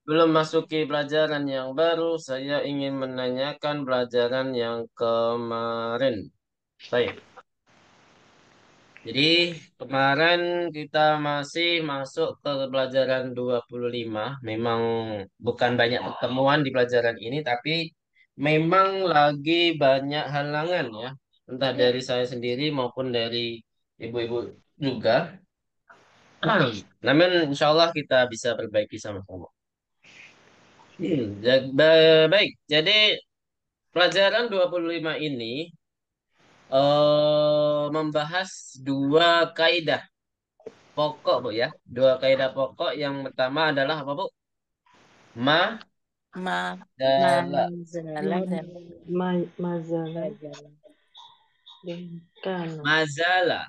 Belum masuki pelajaran yang baru, saya ingin menanyakan pelajaran yang kemarin. Baik. Jadi kemarin kita masih masuk ke pelajaran 25. Memang bukan banyak pertemuan di pelajaran ini, tapi memang lagi banyak halangan ya. Entah dari saya sendiri maupun dari ibu-ibu juga. Namun insya Allah kita bisa perbaiki sama-sama. Baik, jadi pelajaran 25 ini membahas dua kaidah pokok, Bu ya. Dua kaidah pokok yang pertama adalah apa, Bu? Ma Madala. Mazala Ma- dan Mazalah Mazala. dan kana. Mazala.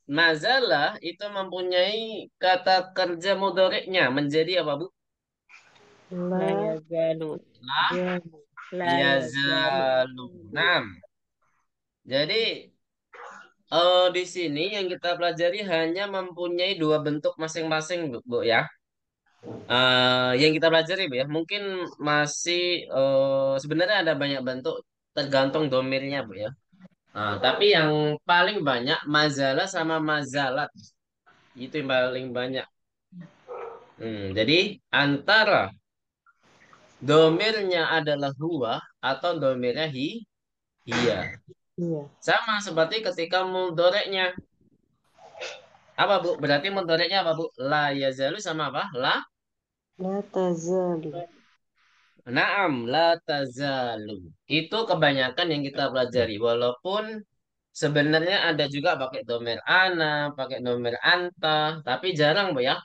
Mazala itu mempunyai kata kerja mudhari'nya menjadi apa, Bu? La La yazalu. Lah, ya La yazalu. yazalu. Nah, jadi di sini yang kita pelajari hanya mempunyai dua bentuk masing-masing, Bu, Bu ya. Yang kita pelajari, Bu ya, mungkin masih sebenarnya ada banyak bentuk tergantung domirnya, Bu ya. Tapi yang paling banyak mazalah sama mazalat itu yang paling banyak. Jadi antara domirnya adalah huwa atau domirnya iya. iya. Sama seperti ketika mudhoreknya. Apa, Bu? Berarti mudhoreknya apa, Bu? La yazalu sama apa? La tazalu. Naam, la tazalu. Itu kebanyakan yang kita pelajari. Walaupun sebenarnya ada juga pakai domer ana, pakai domer anta, tapi jarang, Bu ya.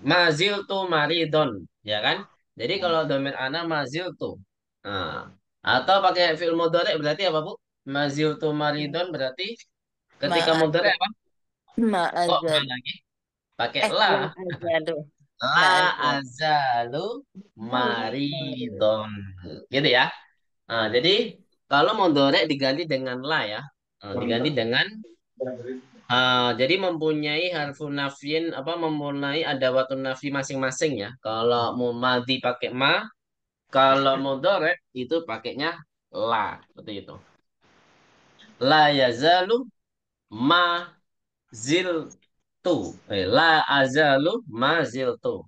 Mazil tu maridon, ya kan? Jadi kalau domer ana mazil tu. Nah, atau pakai fi'il mudhari berarti apa, Bu? Mazil tu maridon berarti ketika mudhari Ma'azal. apa? Kok ma Ma'azal. lagi? Pakai la. Ma'azalu. La Ma'azal. azalu Marid. maridon. Gitu ya. Jadi kalau mudhari diganti dengan la ya. Diganti dengan jadi mempunyai harfun nafyin apa mempunyai adawatun nafi masing-masing ya. Kalau mau madi pakai ma, kalau mudhari itu pakainya la seperti itu. La yazalu ma ziltu. La azalu ma ziltu.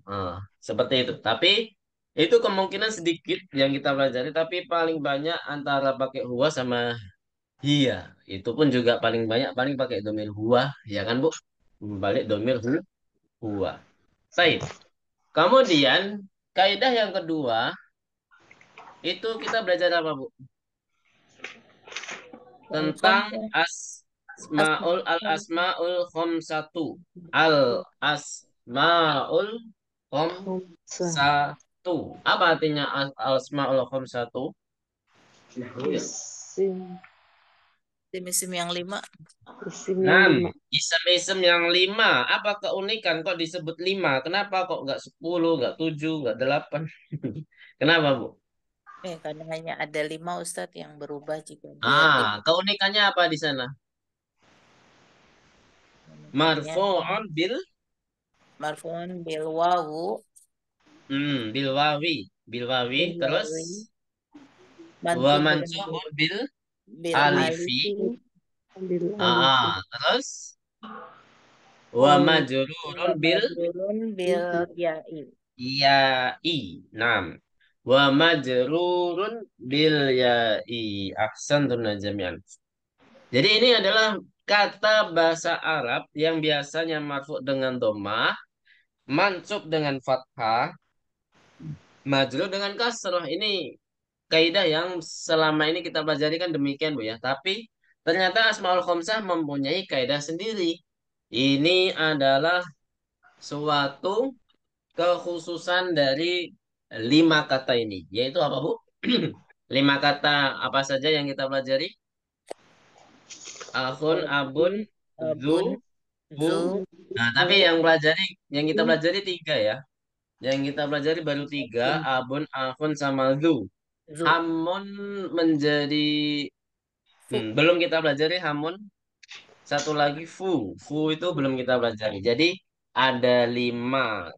Seperti itu. Tapi itu kemungkinan sedikit yang kita pelajari, tapi paling banyak antara pakai huwa sama iya, itu pun juga paling banyak paling pakai domir huwa, ya kan Bu? Balik domir huwa. Baik. Kemudian kaidah yang kedua itu kita belajar apa Bu? Tentang Khamsah. asmaul al asmaul khamsatu. Al asmaul Khamsa. khamsatu. Apa artinya al asmaul khamsatu? Isim. Isim yang lima. Isim yang Enam. lima. Isem-isem yang lima. Apa keunikan kok disebut lima? Kenapa kok nggak 10, nggak 7, nggak 8? Kenapa, Bu? Karena hanya ada lima Ustadz yang berubah jika dia di Keunikannya apa di sana? minikannya Marfu'un marfuun bil wawu bil wawi. Bil wawi. bil Terus wawi wa mansubun mansubun bil bil alifi. alifi Ambil alif. Terus wa Wal majrurun wa bil majrurun bil ya'i. ya'i. Nam. Wa majrurun bil ya'i. Ahsantun jami'an. Jadi ini adalah kata bahasa Arab yang biasanya marfu dengan dhammah, mansub dengan fathah, majrur dengan kasrah. Ini kaidah yang selama ini kita pelajari kan demikian, Bu ya. Tapi ternyata Asmaul Khamsah mempunyai kaidah sendiri. Ini adalah suatu kekhususan dari lima kata ini, yaitu apa, Bu? Lima kata apa saja yang kita pelajari? Akhun, abun, Abun zu, abun bu. zu Nah, tapi bu yang kita pelajari tiga ya. Yang kita pelajari baru tiga, abun, akhun, sama zu. zu Hamun menjadi fu belum kita pelajari hamun. Satu lagi fu. Fu itu belum kita pelajari. Jadi ada 5.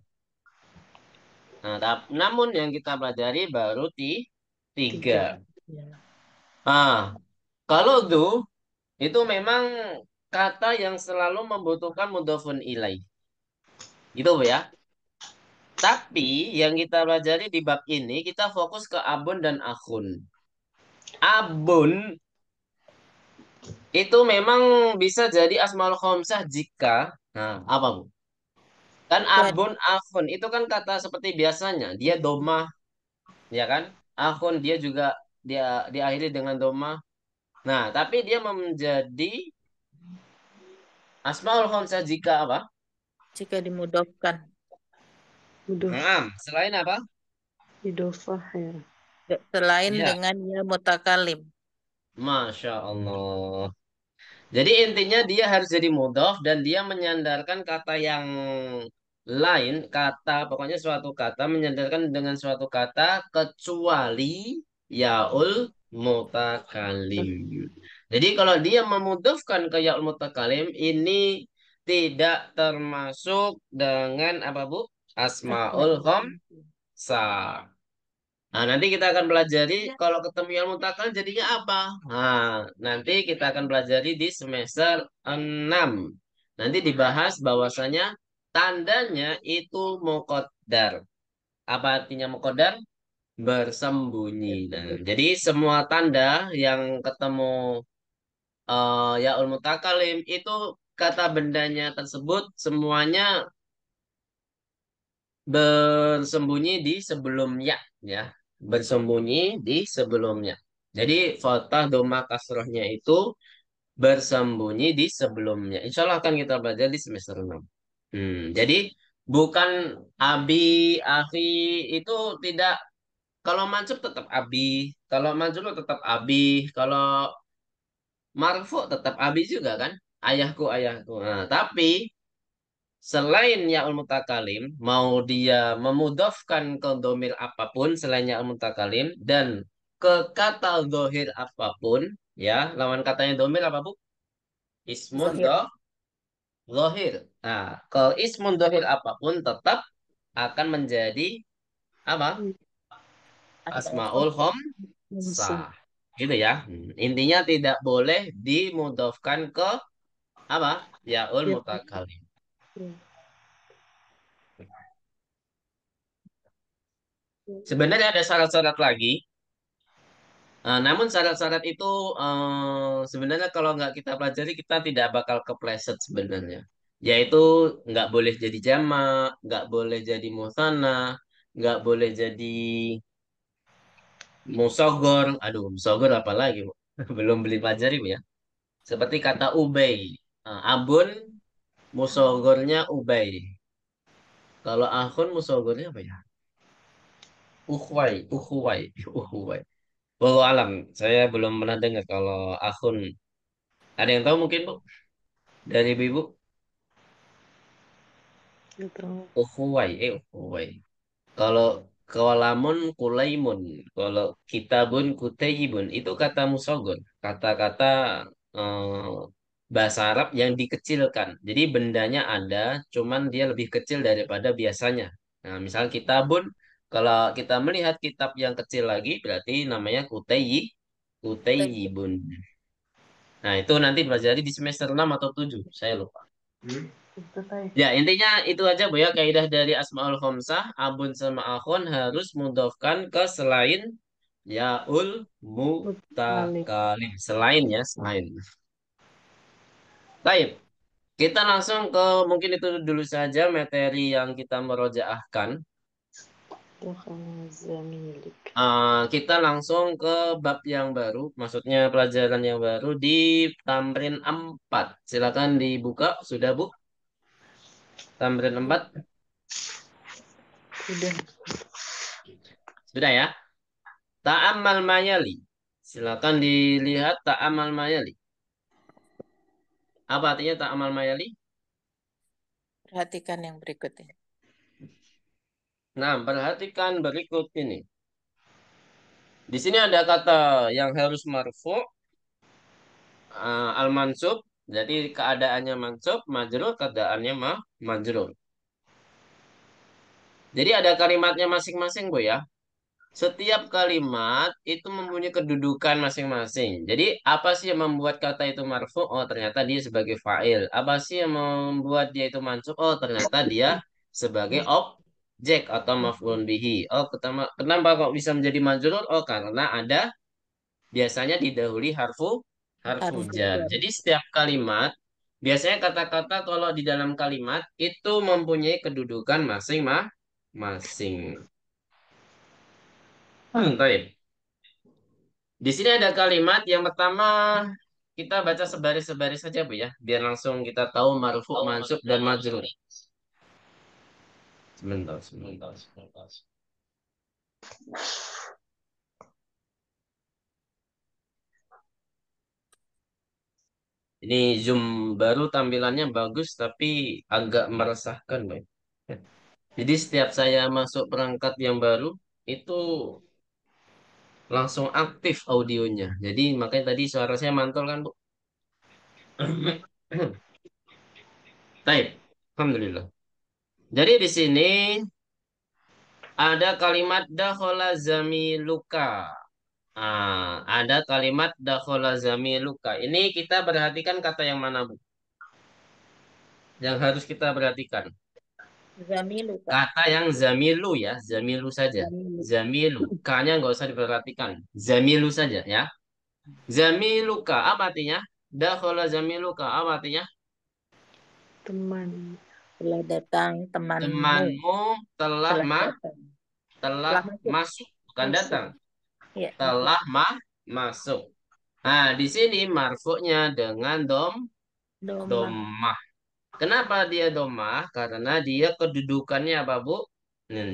Nah, namun yang kita pelajari baru 3. 3. Ya. Ah, kalau itu memang kata yang selalu membutuhkan mudhofun ilaih. Gitu Bu ya. Tapi yang kita pelajari di bab ini kita fokus ke abun dan akhun. Abun itu memang bisa jadi asmaul khamsah jika apa Bu? Kan Jika abun akhun itu kan kata seperti biasanya, dia domah ya kan? Akhun dia juga dia diakhiri dengan domah. Nah, tapi dia menjadi asmaul khamsah jika apa? jika dimudofkan, Mudof. Selain apa? Idofah ya. selain Ya, dengan ya mutakalim. Masya Allah. Jadi intinya dia harus jadi mudhof dan dia menyandarkan kata yang lain, pokoknya suatu kata menyandarkan dengan suatu kata kecuali yaul mutakalim. Jadi kalau dia memudhofkan ke yaul mutakalim ini tidak termasuk dengan apa Bu? Asmaul Asmaul husna. khamsah. Nah, nanti kita akan pelajari kalau ketemu yang mutakal jadinya apa. Nah, nanti kita akan pelajari di semester 6. Nanti dibahas bahwasanya tandanya itu muqaddar. Apa artinya muqaddar? Bersembunyi. Nah, jadi semua tanda yang ketemu yaul mutakalim itu kata bendanya tersebut semuanya bersembunyi di sebelumnya ya, bersembunyi di sebelumnya. Jadi fathah doma kasrohnya itu bersembunyi di sebelumnya, insya Allah akan kita belajar di semester 6. Jadi bukan abi, akhi itu tidak. Kalau mansub tetap abi, kalau majrur tetap abi, kalau marfu tetap abi juga kan, ayahku ayahku. Nah, tapi selain ya'ul mutakalim, mau dia memudofkan ke domir apapun selain ya'ul mutakalim dan ke kata dohir apapun, ya, lawan katanya domir apa Bu? Ismun Zahir. dohir. Nah, ke ismun dohir apapun tetap akan menjadi apa? Asmaul Asmaul husna. Musa. khamsah. Gitu ya. Intinya tidak boleh dimudofkan ke apa? Ya'ul Ya. mutakalim. Ya. Sebenarnya ada syarat-syarat lagi. Namun syarat-syarat itu sebenarnya kalau nggak kita pelajari kita tidak bakal kepleset sebenarnya. Yaitu nggak boleh jadi jamak, nggak boleh jadi musanna, nggak boleh jadi musogor. Aduh, musogor apa lagi, Bu? Belum beli pelajari, Bu ya. Seperti kata ubay. Abun musogornya ubay. Kalau akhun musogornya apa ya? Ukhwai, ukhwai, ukhwai. Wallahu alam, saya belum pernah dengar kalau akhun. Ada yang tahu mungkin, Bu? Dari ibu, Atau ukhuwai, ukhuwai. Kalau kalamun kulaimun, kalau kitabun kutayibun, itu kata musogon, kata-kata eh, bahasa Arab yang dikecilkan. Jadi bendanya ada, cuman dia lebih kecil daripada biasanya. Nah, misal kitabun, kalau kita melihat kitab yang kecil lagi, berarti namanya kutayibun. Nah, itu nanti pelajari di semester 6 atau 7, saya lupa. itu tadi. Ya, intinya itu aja Bu ya, kaidah dari Asmaul Khamsah, abun sama akhun harus mudhofkan ke selain yaul Mutakalim. mutakalim. Selain ya, selain. Baik, kita langsung ke mungkin itu dulu saja materi yang kita merojaahkan. Dakhala zamilik. Kita langsung ke bab yang baru, maksudnya pelajaran yang baru di Tamrin 4. Silakan dibuka, sudah Bu? Tamrin 4, Udah. sudah ya? Ta'ammal mayali. Silakan dilihat ta'ammal mayali. Apa artinya ta'ammal mayali? Perhatikan yang berikut ini. Nah, perhatikan berikut ini. Di sini ada kata yang harus marfu, al-mansub. Jadi keadaannya mansub, majrur, keadaannya majrur. Jadi ada kalimatnya masing-masing, Bu ya. Setiap kalimat itu mempunyai kedudukan masing-masing. Jadi apa sih yang membuat kata itu marfu? Oh, ternyata dia sebagai fa'il. Apa sih yang membuat dia itu mansub? Oh, ternyata dia sebagai objek atau maf'ulun bihi. Oh, kenapa kok bisa menjadi majrur? Oh, karena ada biasanya didahului harfu Harus jar. jar. Jadi setiap kalimat biasanya kata-kata kalau di dalam kalimat itu mempunyai kedudukan masing-masing. Baik. Di sini ada kalimat yang pertama kita baca sebaris-sebaris saja Bu ya, biar langsung kita tahu marfu, mansub dan majrur. Sebentar, sebentar, sebentar. Ini Zoom baru tampilannya bagus tapi agak meresahkan, Bu. Jadi setiap saya masuk perangkat yang baru itu langsung aktif audionya. Jadi makanya tadi suara saya mantul kan, Bu? Baik, alhamdulillah. Jadi di sini ada kalimat dakhala zamiluka. Ada kalimat dakhala zamiluka. Ini kita perhatikan kata yang mana, Bu? Yang harus kita perhatikan. Zamilu, Kak. Kata yang zamilu ya, zamilu saja. Zamilu. Zamilu. K-nya nggak usah diperhatikan. Zamilu saja ya. Zamiluka apa artinya? Dakhala zamiluka apa artinya? Teman. Telah datang temanmu. Temanmu telah Telah datang. telah Telah masuk. masuk, bukan Masuk. datang. Ya, masuk. Telah masuk. Nah, di sini marfuknya dengan Doma. domah. Kenapa dia domah? Karena dia kedudukannya apa, Bu?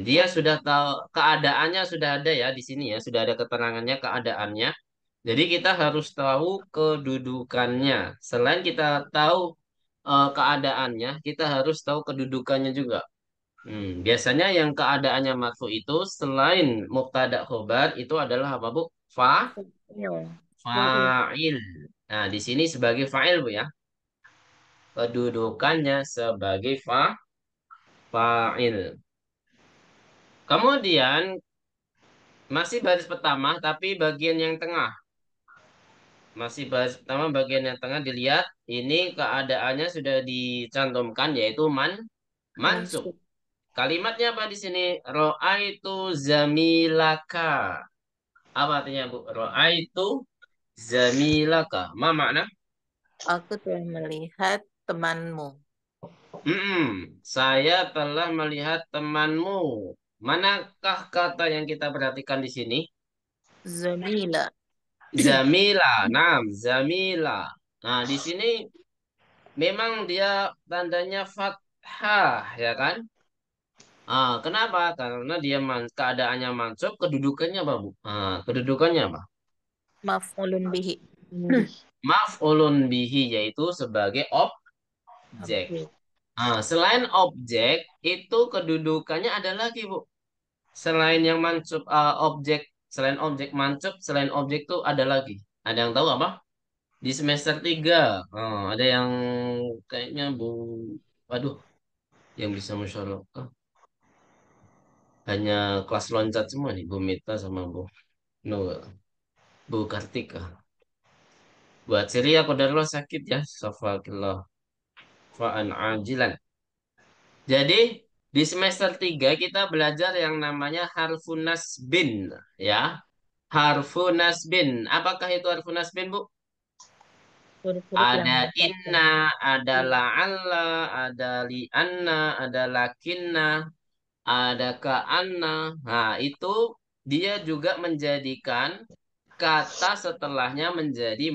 Dia sudah tahu keadaannya sudah ada ya di sini ya, sudah ada keterangannya keadaannya. Jadi kita harus tahu kedudukannya. Selain kita tahu keadaannya, kita harus tahu kedudukannya juga. Biasanya yang keadaannya marfu itu selain mubtada khobar itu adalah apa, Bu? Ya. Fa'il. Fa'il. Nah, di sini sebagai fa'il, Bu ya. Kedudukannya sebagai fa'il. Kemudian masih baris pertama tapi bagian yang tengah. Masih baris pertama bagian yang tengah dilihat ini keadaannya sudah dicantumkan yaitu mansub. Mansuk. Kalimatnya apa di sini? Ro'aitu zamilaka. Apa artinya, Bu? Ro'aitu zamilaka. Ma makna? Aku telah melihat temanmu. Saya telah melihat temanmu. Manakah kata yang kita perhatikan di sini? Zamila. Zamila, nam, Zamila. Nah, di sini memang dia tandanya fathah, ya kan? Kenapa? Karena dia keadaannya mansub, kedudukannya apa, Bu? Kedudukannya apa? Maf'ulun bihi. Lebih. Maf'ulun bihi, yaitu sebagai objek. Objek. Selain objek, itu kedudukannya ada lagi, Bu. Selain yang mansub, selain objek mansub, selain objek tuh ada lagi. Ada yang tahu apa? Di semester 3, ada yang kayaknya Bu, waduh, yang bisa musyarakah. Hanya kelas loncat semua nih, Bu Mita sama Bu Noah, Bu Kartika. Buat Siri aku dari lo sakit ya, safakillah fa'an ajilan. Jadi di semester 3 kita belajar yang namanya harfun nasbin ya. Harfun nasbin. Apakah itu harfun nasbin, Bu? Huruf-huruf yang Ada menetapkan. inna, ada la'alla, ada li'anna, ada lakinna, ada ka'anna. Nah, itu dia juga menjadikan kata setelahnya menjadi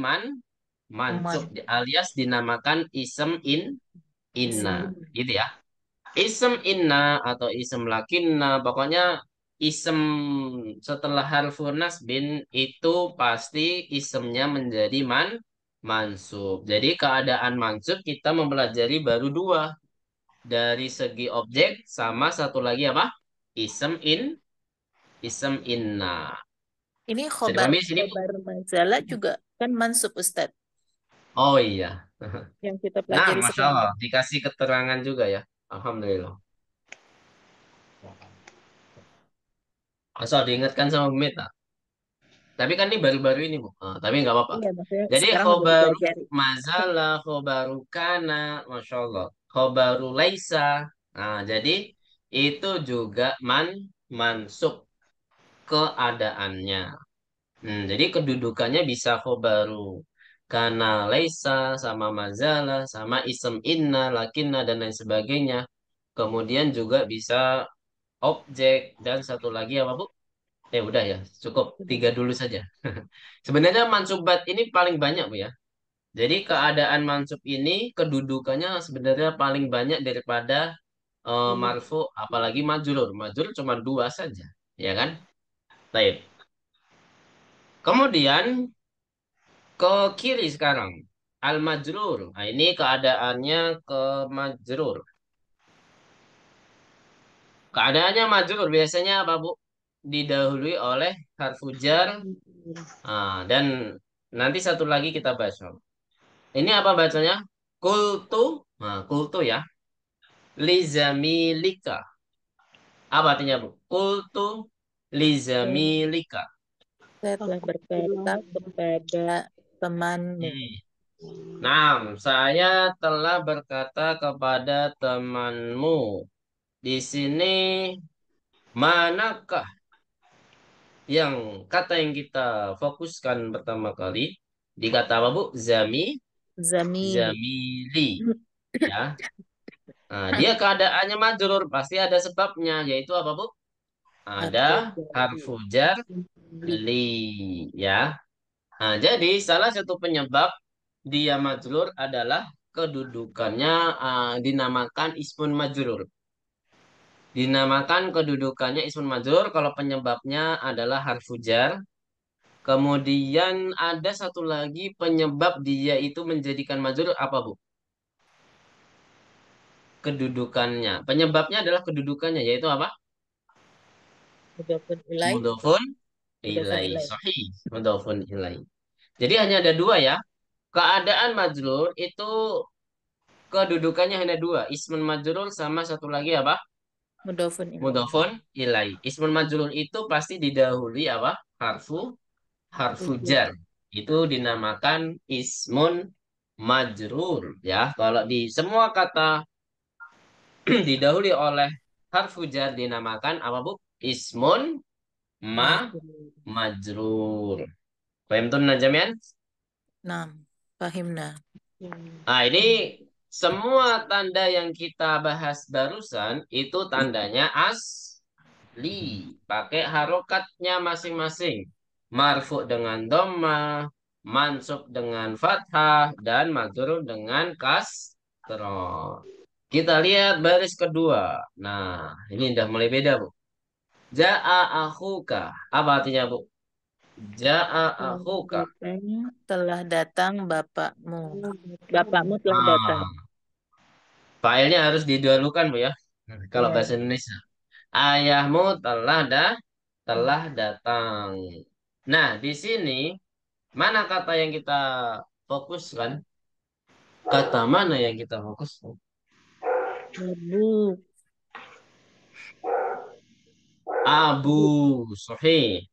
mansub Man. alias dinamakan inna. Isem. Gitu ya. Isem inna atau isem lakinna, pokoknya isem setelah harfun nasbin itu pasti isemnya menjadi mansub. Jadi keadaan mansub kita mempelajari baru dua. Dari segi objek sama satu lagi apa? Isem isem inna. Ini Bisa dipahami di sini, Bu? khobar majalah juga kan mansub Ustadz. Oh iya. Yang kita Nah, pelajari Masya Allah. sebelumnya. Dikasih keterangan juga ya. Alhamdulillah. Asal diingatkan sama Bu Meta. Tapi kan ini baru-baru ini, Bu. Tapi nggak apa-apa. Iya, maksudnya Jadi sekarang udah khobaru dipelajari. mazalah, khobaru kana, Masya Allah. Khobaru laisa. Nah, jadi itu juga mansub keadaannya. Jadi kedudukannya bisa khobaru kana laisa, sama mazalah, sama isem inna, lakinna, dan lain sebagainya. Kemudian juga bisa objek, dan satu lagi apa, Bu? Udah ya, cukup. Tiga dulu saja. Sebenarnya mansubat ini paling banyak, Bu ya. Jadi keadaan mansub ini kedudukannya sebenarnya paling banyak daripada marfu, apalagi majrur. Majrur cuma dua saja, ya kan? Baik. Kemudian ke kiri sekarang. Al-majrur. Nah, ini keadaannya ke majrur. Keadaannya majrur biasanya apa, Bu? Didahului oleh harfu jar. Dan nanti satu lagi kita bahas. Ini apa bacanya? Kultu. Nah, kultu ya. Lizamilika. Apa artinya, Bu? Kultu lizamilika. Saya telah berkata kepada temanmu. Nah, saya telah berkata kepada temanmu. Di sini manakah yang kata yang kita fokuskan pertama kali? Di kata apa, Bu? Zamili. Zamili. Ya. Nah, dia keadaannya majrur, pasti ada sebabnya, yaitu apa, Bu? Ada Harfu harfu jar li. li, ya. Nah, jadi salah satu penyebab dia majrur adalah kedudukannya dinamakan ismun majrur. Dinamakan kedudukannya ismun majrur kalau penyebabnya adalah harfu jar. Kemudian ada satu lagi penyebab dia itu menjadikan majrur apa, Bu? Kedudukannya. Penyebabnya adalah kedudukannya, yaitu apa? Mudhofun ilai. Mudhofun Mudhofun ilai. ilai. Sahih. Mudhofun ilai. Jadi hanya ada dua ya. Keadaan majrur itu kedudukannya hanya dua. Ismun majrur sama satu lagi apa? Mudhofun ilai. Mudhofun ilai. Ismun majrur itu pasti didahului apa? Harfu jar. Itu dinamakan ismun majrur ya. Kalau di semua kata didahului oleh harfu jar dinamakan apa, Bu? Ismun Majrur. majrur. Paham tuh Najamian? Nah, fahimna. Nah, ini semua tanda yang kita bahas barusan itu tandanya asli. Pakai harokatnya masing-masing. Marfu dengan dhamma, mansub dengan fathah, dan majrur dengan kasroh. Kita lihat baris kedua. Nah, ini udah mulai beda, Bu. Ja'a akhuka. Apa artinya, Bu? Ja'a akhuka. Telah datang bapakmu. Bapakmu telah datang. Failnya harus didahulukan, Bu ya. Kalau Ya. bahasa Indonesia. Ayahmu telah datang. Nah, di sini mana kata yang kita fokuskan? Kata mana yang kita fokuskan? Abu. Abu. Sahih.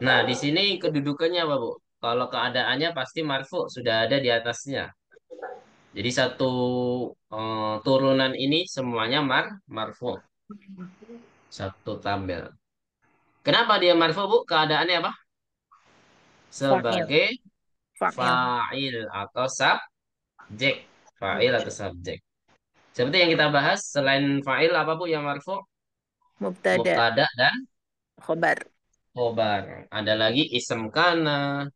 Nah, di sini kedudukannya apa, Bu? Kalau keadaannya pasti marfu, sudah ada di atasnya. Jadi satu turunan ini semuanya marfu. Satu tabel. Kenapa dia marfu, Bu? Keadaannya apa? Fa'il. Sebagai Fa'il. fa'il atau subjek. Fa'il atau subjek. Seperti yang kita bahas, selain fa'il apa, Bu, yang marfu? Mubtada. Mubtada dan Khobar. khobar. Ada lagi isem kana,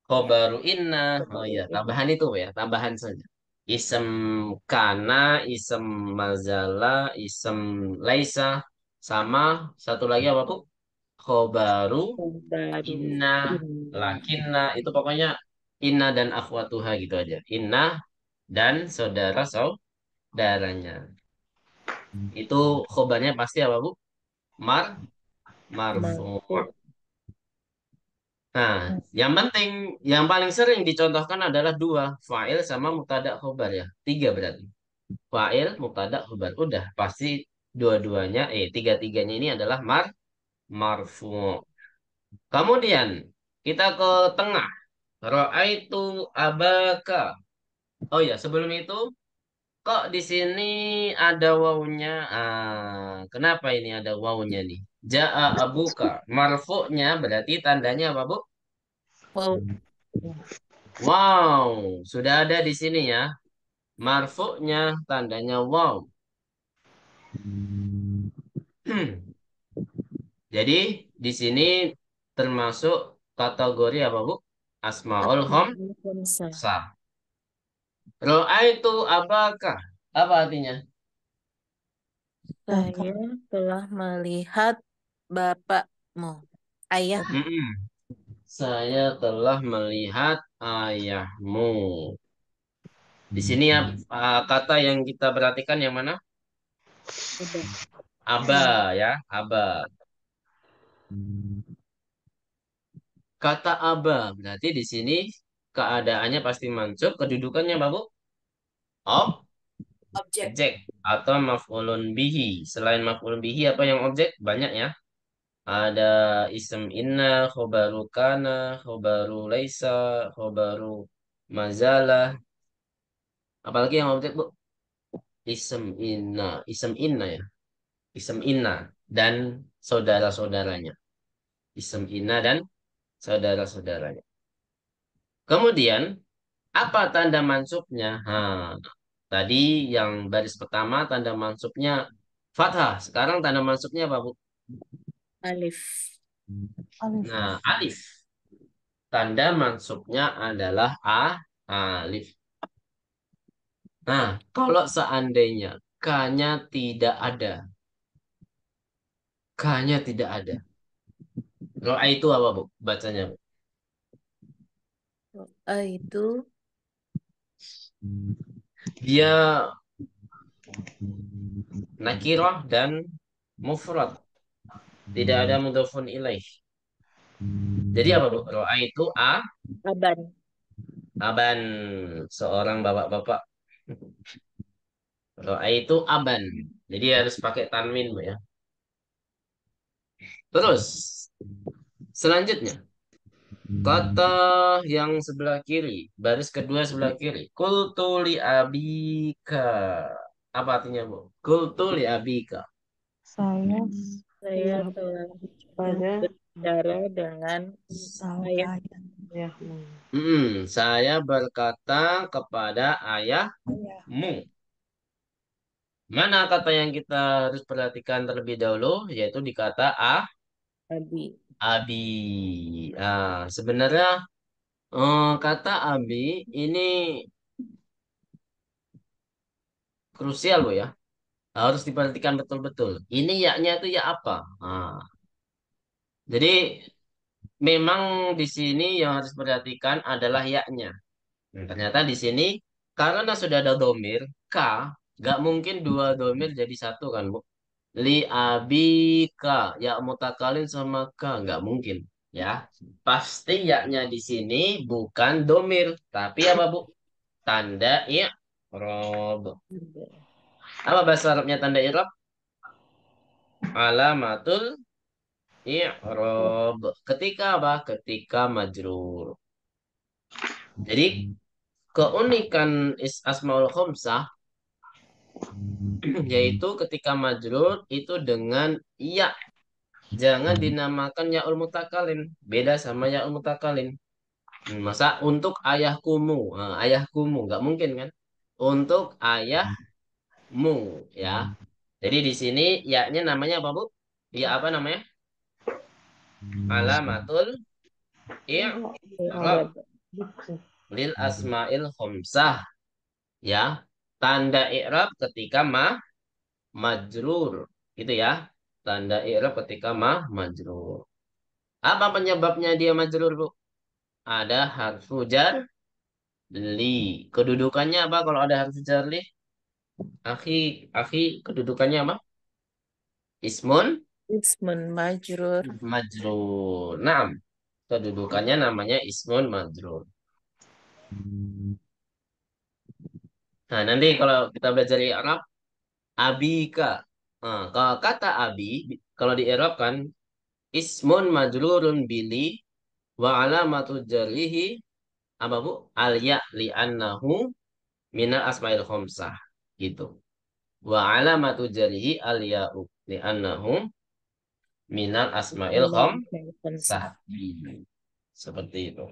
khobaru inna. Oh iya, tambahan itu ya, tambahan saja. Isem kana, isem mazala, isem laisa, sama satu lagi apa, Bu? Khobaru Khobaru. inna, Inna. lakinna. Itu pokoknya inna dan akhwatuha gitu aja. Inna dan saudaranya. Itu khobarnya pasti apa, Bu? Mar, marfu. Marfu. Nah, yang penting, yang paling sering dicontohkan adalah dua, fa'il sama mubtada khobar ya. Tiga berarti. Fa'il, mubtada, khobar. Udah, pasti dua-duanya, tiga-tiganya ini adalah marfu'. Kemudian kita ke tengah. Ra'aitu abaka. Oh ya, sebelum itu kok di sini ada wawunya? Kenapa ini ada wawunya nih? Ja'a abuka. Marfu'nya berarti tandanya apa, Bu? Wow. Wow, sudah ada di sini ya. Marfu'nya tandanya wow. Jadi di sini termasuk kategori apa, Bu? Asmaul Hamzah. Khamsah. Ro'aitu abaka. Apa artinya? Saya telah melihat bapakmu, ayahmu. Mm-mm. Saya telah melihat ayahmu. Di sini ya kata yang kita perhatikan yang mana? Ada. Aba ya, aba. Kata aba berarti di sini keadaannya pasti mansub, kedudukannya apa, Bu? Objek. Objek atau maf'ulun bihi. Selain maf'ulun bihi apa yang objek? Banyak ya. Ada ism inna, khobaru kana, khobaru laisa, khobaru mazalah. Apalagi yang objek, Bu? Ism inna ya. Ism inna dan saudara-saudaranya. Ism inna dan saudara-saudaranya. Kemudian, apa tanda mansubnya? Tadi yang baris pertama tanda mansubnya fathah. Sekarang tanda mansubnya apa, Bu? Alif. Alif. Nah, alif. Tanda mansubnya adalah alif. Nah, kalau seandainya K-nya tidak ada. K-nya tidak ada. Ro'a itu apa, Bu? Bacanya, Bu? A itu Dia nakirah dan mufrad. Tidak ada mudhafun ilaih. Jadi apa, Bu? Ro'a itu aban. aban. Seorang bapak-bapak. Ro'a itu aban. Jadi harus pakai tanwin, Bu ya. Terus, selanjutnya. Kata yang sebelah kiri, baris kedua sebelah kiri. Kultuli abika. Apa artinya, Bu? Kultuli abika. Saya Saya telah telah pada berbicara dengan ayah. ayahmu. Saya berkata kepada ayahmu. Mana kata yang kita harus perhatikan terlebih dahulu, yaitu di kata Abi. abi. Sebenarnya kata abi ini krusial, Bu ya. Harus diperhatikan betul-betul. Ini yaknya itu ya apa? Jadi memang di sini yang harus diperhatikan adalah yaknya. Ternyata di sini karena sudah ada domir k, nggak mungkin dua domir jadi satu kan, Bu? Li abika ya mutakalin sama k nggak mungkin ya. Pasti yaknya di sini bukan domir, tapi apa, Bu? Tanda i'rob. Apa bahasa Arabnya tanda i'rob? Alamatul i'rob. Ketika apa? Ketika majrur. Jadi keunikan asmaul khamsah yaitu ketika majrur itu dengan ya. Jangan dinamakan yaul mutakalin. Beda sama yaul mutakalin. Masa untuk ayahkumu, ayahkumu nggak mungkin kan? Untuk ayahmu ya. Jadi di sini ya-nya namanya apa, Bu? Ya apa namanya? Alamatul i'rab Arab. lil asmail khamsah ya. Tanda i'rab ketika majrur. Gitu ya. Tanda i'rab ketika majrur. Apa penyebabnya dia majrur, Bu? Ada harfu jar li. Kedudukannya apa kalau ada harfu jar li? Akhi, kedudukannya apa? Ismun Ismun majrur. majrur. Naam. Kedudukannya namanya ismun majrur. Nah, nanti kalau kita belajar di Arab, abika. Kalau kata abi, kalau di Arab kan Ismun majrurun bili wa alamatu jarrihi apa Bu? Al ya li'annahu minal asmail khamsah gitu. Wa alamatu jarrihi al ya'u li'annahu minal asmail Minal asmaul khamsah. khamsah. Seperti itu.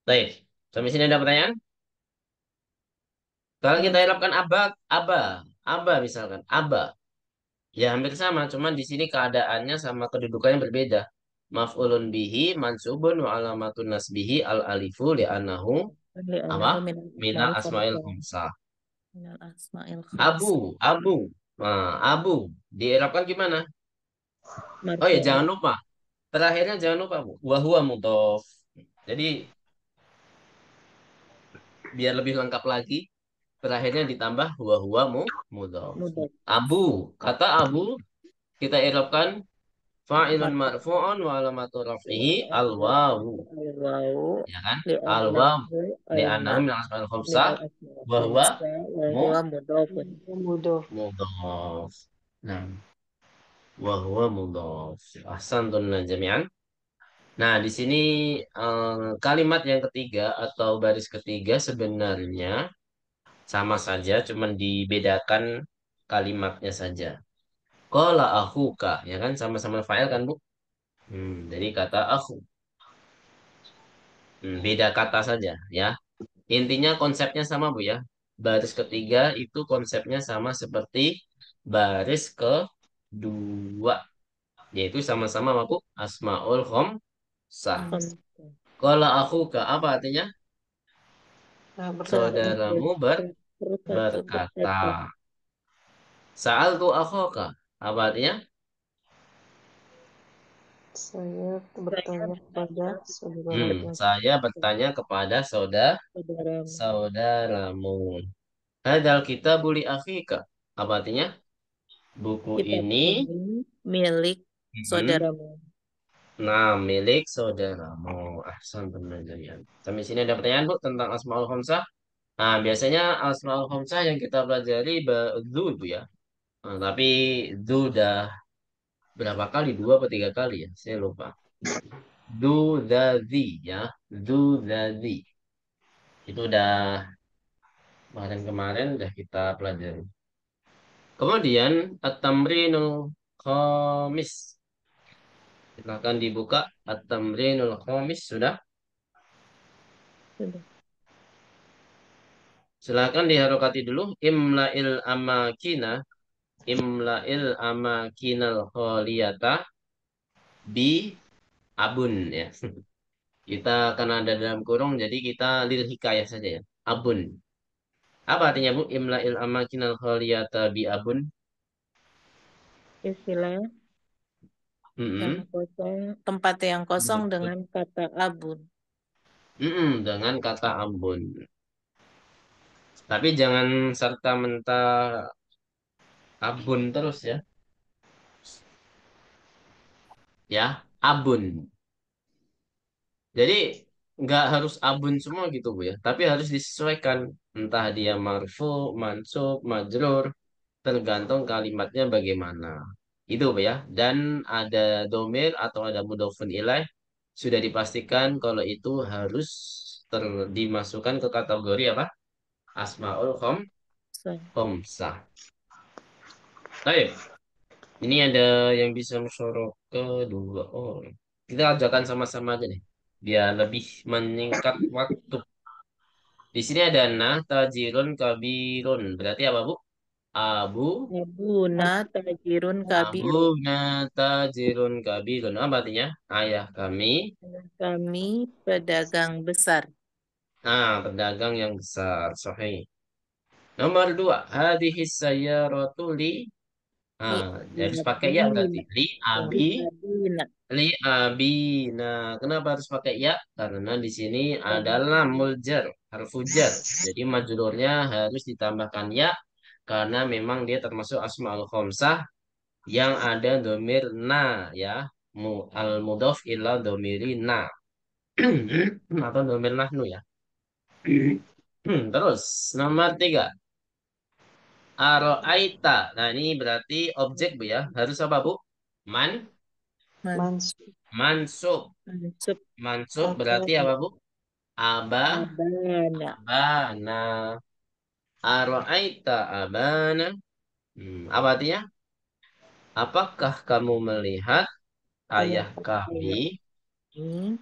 Baik. Sampai sini ada pertanyaan? Kalau kita Belum. irapkan aba misalkan, aba. Ya hampir sama, cuman di sini keadaannya sama kedudukannya berbeda. Maf'ulun bihi mansubun wa alamatun nasbihi al alifu li'annahu apa? Li'annahu minal Minal asmaul asmail khamsah. khamsah. Minal asmaul Abu, khamsah. abu. Nah, abu diirapkan gimana? Oh ya, jangan Marfu'un. lupa. Terakhirnya jangan lupa, Bu. Wahwa mudhof. Jadi biar lebih lengkap lagi, terakhirnya ditambah wahwa mudhof. Mudhaf. Abu, kata abu kita irapkan fa'ilun Marfu'un. marfu'un wa alamatu raf'ihi al wawu. Al-wawu. Ya kan? Al wawu Li'annahu li'annahu al-ma' min asmaul khamsah minal asmaul wa huwa khamsah. Wa mu huwa mudhafun. Mudah. mudhof. Nah, wa huwa mudhof. Ahsantun jami'an. Nah, di sini kalimat yang ketiga atau baris ketiga sebenarnya sama saja, cuman dibedakan kalimatnya saja. Qala akhuka, ya kan sama-sama fa'il kan, Bu? Jadi kata aku. Beda kata saja, ya. Intinya konsepnya sama, Bu ya. Baris ketiga itu konsepnya sama seperti baris kedua, yaitu sama-sama Bu Asmaul Khamsah. Khamsah. Qala akhuka apa artinya? Nah, berkata. Saudaramu berkata. Berkata. Saal tu akhoka. Apa artinya? Saya Saya bertanya kepada bertanya kepada saudaraku. Saya bertanya kepada saudaramu. saudaramu. Hadal kita buli akhika. Apa artinya? Buku Kitab ini ini milik hmm, saudaramu. nah milik saudaramu. Ahsan penajarian. Sampai sini ada pertanyaan Bu tentang Asmaul Khamsah. Nah, biasanya Asmaul Khamsah yang kita pelajari du Bu ya. Nah, tapi du udah berapa kali? Dua atau tiga kali ya? Saya lupa. Du the ya. Du the itu udah kemarin-kemarin udah kita pelajari. Kemudian at-tamrinul khamis. Silakan dibuka at-tamrinul khamis sudah. Sudah. Silakan diharokati dulu imla'il amakinal kholiyata bi abun ya. Kita karena ada dalam kurung jadi kita lil hikayah saja ya. Abun. Apa artinya Bu? Imla'il amakinal kholiyata bi abun. Istilah yang Mm-mm. kosong, tempat yang kosong dengan kata abun. Dengan kata ambon. Tapi jangan serta-merta abun terus ya. Ya, abun. Jadi nggak harus abun semua gitu Bu ya. Tapi harus disesuaikan. Entah dia marfu, mansub, majrur. Tergantung kalimatnya bagaimana. Itu Bu ya. Dan ada domir atau ada mudhofun ilaih. Sudah dipastikan kalau itu harus dimasukkan ke kategori apa? Asmaul So, Khamsah. Baik. Ini ada yang bisa mensorot kedua orang. Kita ajarkan sama-sama aja nih. Biar lebih menyingkat waktu. Di sini ada nah, tajirun, kabirun. Berarti apa, Bu? Abu, abuna tajirun abu, kabirun. nah, tajirun, kabirun. Apa artinya? Ayah kami. Kami pedagang besar. Pedagang yang besar. Sahih. Nomor dua. Hadihis sayyaratu li. Li Harus pakai ya berarti. abina. Li Li abi. abina. Li abi. Nah, kenapa harus pakai ya? Karena di sini adalah muljar, harfu jar. Jadi majrurnya harus ditambahkan ya karena memang dia termasuk asmaul khamsah yang ada domir na ya. Al mudhaf ila domiri na atau domir nahnu ya. Terus nomor tiga. Aro'aita. Nah, ini berarti objek Bu ya. Harus apa Bu? Man, Man, Mansub. mansub. mansub. Mansub berarti Akal. apa, Bu? Aba, Abana. abana. Ara'aita abana. Apa artinya? Apakah kamu melihat Ayah ayah kami. kami? Ini.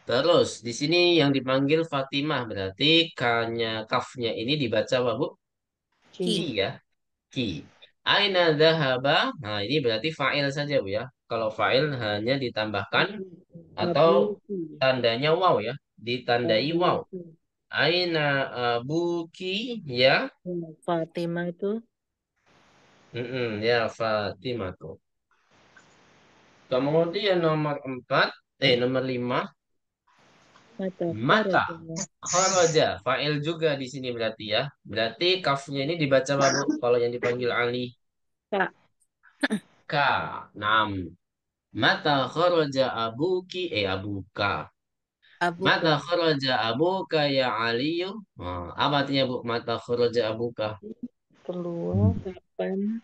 Terus di sini yang dipanggil Fatimah berarti kanya kafnya ini dibaca apa, Bu? Ki Ki. ya, ki. Aina dhahaba. Nah, ini berarti fa'il saja, Bu ya. Kalau fa'il hanya ditambahkan atau Abu. Ki. tandanya waw ya, ditandai Abu. waw. Ki. Aina abuki ya. Fatimah itu Ya Fatimah tuh. Kemudian nomor 5, mata mata kharajah. kharaja. Fa'il juga di sini berarti ya. Berarti kafnya ini dibaca apa, Bu? Kalau yang dipanggil Ali. Kak. Ka. Nam. Mata kharaja abuki. Abuka. Mata Abuka. kharaja abuka ya Aliyu. Apa artinya, Bu? Mata kharaja abuka. Keluar. Kapan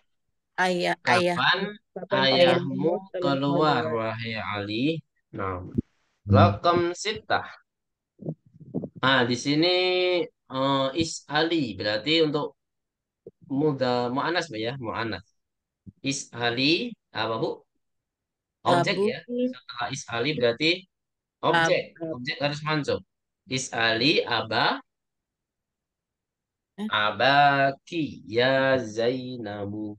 ayah Kapan ayahmu? Kapan ayahmu ayahmu telah keluar, keluar? wahai Ali? Nah, Rakam sitah. Di sini is Ali berarti untuk mu'anas, Bu ya, mu'anas. Is Ali apa, Bu? Objek ya. Abuki. Setelah is Ali berarti Ab, objek. ab, Objek harus mansub. Is Ali eh, abaki ya Zainabu.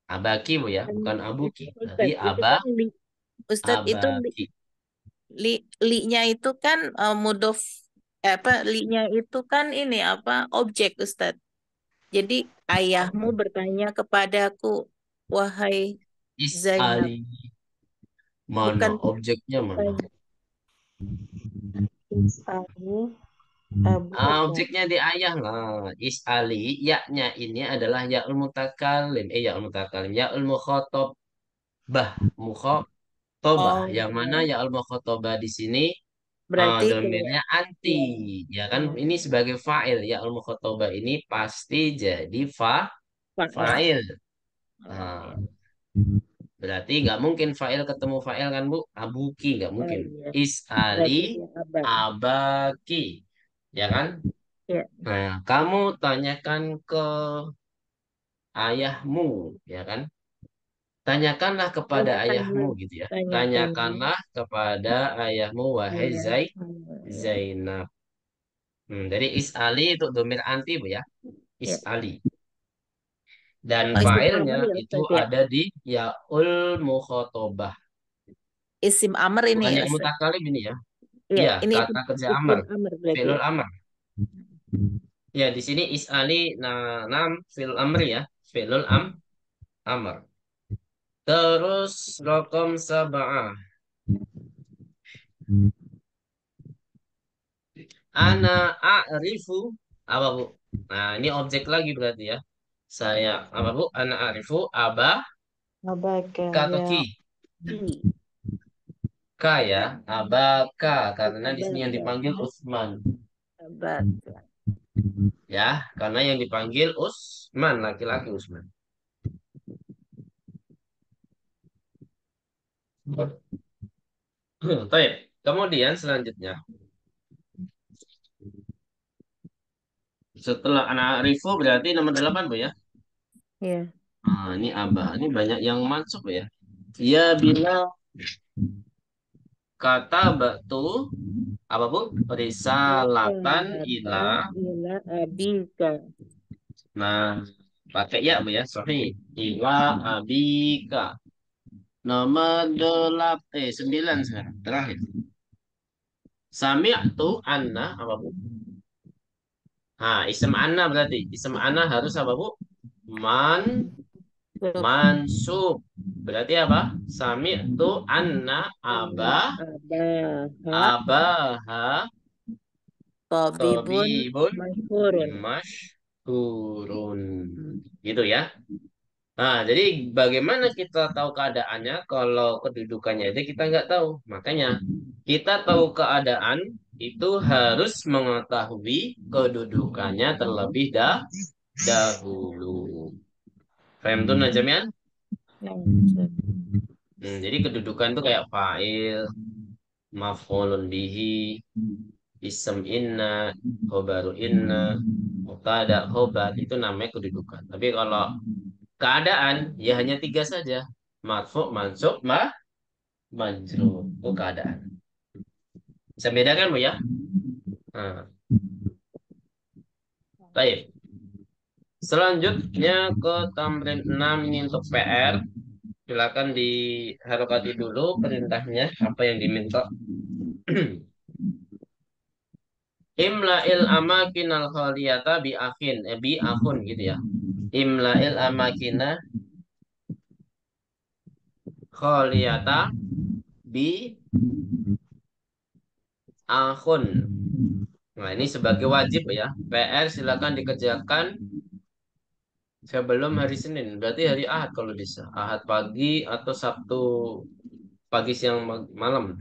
Abaki, Bu ya, bukan abuki. Berarti Ustadz, itu kan Ustadz itu abaki. li-nya itu kan mudof apa li-nya itu kan ini apa objek Ustadz. Jadi ayahmu bertanya kepadaku, wahai Is Zainab, Ali mana bukan objeknya mana? bertanya. Isani. Abuka. Objeknya di ayah lah. Is Ali, yaknya ini adalah ya'ul mutakalim. Ya'ul mutakalim. Ya'ul mukhotobah. Mukhotobah. Oh, Yang mana ya'ul mukhotobah di sini berarti kayak domirnya anti. ya, Ya kan, oh, ini sebagai fa'il. Ya'ul mukhotobah ini pasti jadi fa'il. fa'il. Oh, Nah, ya. berarti nggak mungkin fa'il ketemu fa'il kan, Bu? Abuki nggak Oh, mungkin. iya. Is Ali Berarti dia abad. abaki. Ya kan? Ya, Nah, kamu tanyakan ke ayahmu, ya kan? Tanyakanlah kepada ayahmu tanyakanlah, gitu ya. tanyakanlah Tanyakanlah kepada ayahmu, wahai ayah. Ya, Zainab. Jadi is Ali itu domir anti, Bu ya. Is ya. Ali. Dan Isim fa'ilnya amr ya itu Ustaz ya. ada di yaul mukhotobah. Isim amr ini Bukan ya yang Ustaz. mutakalim ini ya. Ya, Ya, ini kata kerja amr. isim amr berarti ya. Fi'lul amr. Ya, di sini is Ali nam fi'lul amri ya. Fi'lul amr. Terus rokom sab'ah. Ana a'rifu apa, Bu? Nah, ini objek lagi berarti ya. Saya apa, Bu? Ana a'rifu Abaka. atau Ya. ki. I. Ka ya, abaka karena di sini yang Abaka. dipanggil Utsman. Abaka. Ya, karena yang dipanggil Utsman, laki-laki Utsman. Baik. Kemudian selanjutnya, setelah ana a'rifu berarti nomor 8, Bu ya. Ya. Ini abah, ini banyak yang masuk ya. Ya bila kata batu apa, Bu? Risalatan ila. Risalatan ila abika. Nah, pakai ya, Bu ya. Sorry. Ila abika. Nomor 9 sekarang. Terakhir. Sami'tu anna apa, Bu? Isem anna berarti. Isem anna harus apa, Bu? Man Sub. mansub. Berarti apa? Sami'tu anna Anna abaha abaha tabibun tabibun masyhurun. masyhurun. Gitu ya. Nah, jadi bagaimana kita tahu keadaannya kalau kedudukannya itu kita nggak tahu. Makanya kita tahu keadaan itu harus mengetahui kedudukannya terlebih dahulu. Paham tuh, Najamian? Nah, Ustaz. Jadi kedudukan itu kayak fa'il, maf'ulun bihi, ism inna, khobaru inna, mubtada, khobar, itu namanya kedudukan. Tapi kalau keadaan, ya hanya tiga saja. Marfu, mansub, majrur. Itu keadaan. Bisa bedakan, Bu ya? Nah, baik. Selanjutnya ke tamrin 6 ini untuk PR. Silakan diharokati dulu perintahnya, apa yang diminta. Imla'il amakinal khaliyata bi akhin, bi akhun gitu ya. Imla'il amakina khaliyata bi akhun. Nah, ini sebagai wajib ya. PR silakan dikerjakan sebelum hari Senin. Berarti hari Ahad kalau bisa. Ahad pagi atau Sabtu pagi siang malam.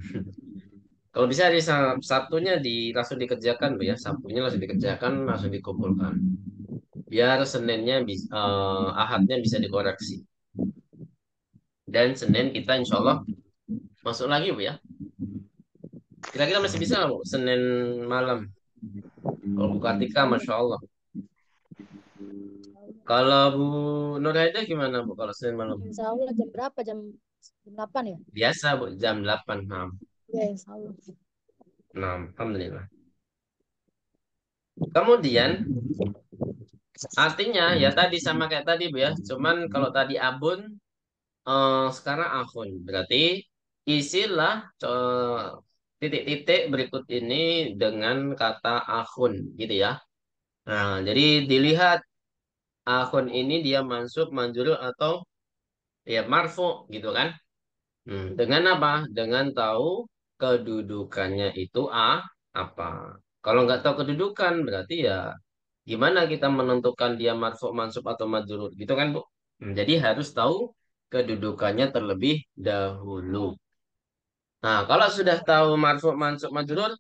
Kalau bisa hari Sabtunya langsung dikerjakan, Bu ya. Sabtunya langsung dikerjakan, langsung dikumpulkan. Biar Seninnya Ahadnya bisa dikoreksi. Dan Senin kita insya Allah masuk lagi, Bu ya. Kira-kira masih bisa nggak, Bu? Senin malam. Kalau Bu Kartika, Masya Allah. Kalau Bu Nurhaida gimana, Bu? Kalau Senin malam? Insya Allah jam berapa? Jam 8 ya? Biasa, Bu. Jam 8 malam. Ya, insya Allah. Nah, Alhamdulillah. Kemudian, artinya ya tadi sama kayak tadi, Bu ya. Cuman kalau tadi abun, sekarang akun. Berarti isilah titik-titik berikut ini dengan kata akun, gitu ya. Nah, jadi dilihat akun ini dia mansub, manjurul atau ya marfu gitu kan. Dengan apa? Dengan tahu kedudukannya itu apa. Kalau nggak tahu kedudukan berarti ya gimana kita menentukan dia marfu, mansub atau majrur gitu kan, Bu? Jadi harus tahu kedudukannya terlebih dahulu. Nah, kalau sudah tahu marfu, mansub, majrur,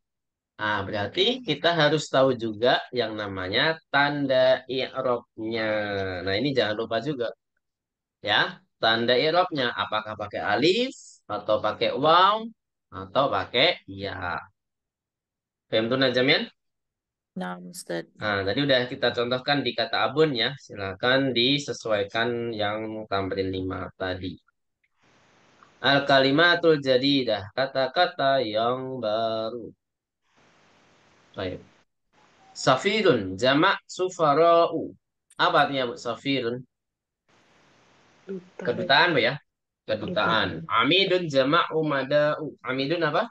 berarti kita harus tahu juga yang namanya tanda i'rabnya. Nah, ini jangan lupa juga ya. Tanda i'rabnya apakah pakai alif atau pakai waw atau pakai ya. Paham tuh Najamian? Nah, Ustaz. Nah, tadi udah kita contohkan di kata abun ya. Silakan disesuaikan yang tamrin 5 tadi. Al-kalimatul jadidah. Kata-kata yang baru. Baik. Safirun. Jamak sufara'u. Apa artinya, Bu? Safirun. Duta. Kedutaan, Bu ya? Duta. Kedutaan. Amidun jamak umada'u. Amidun apa?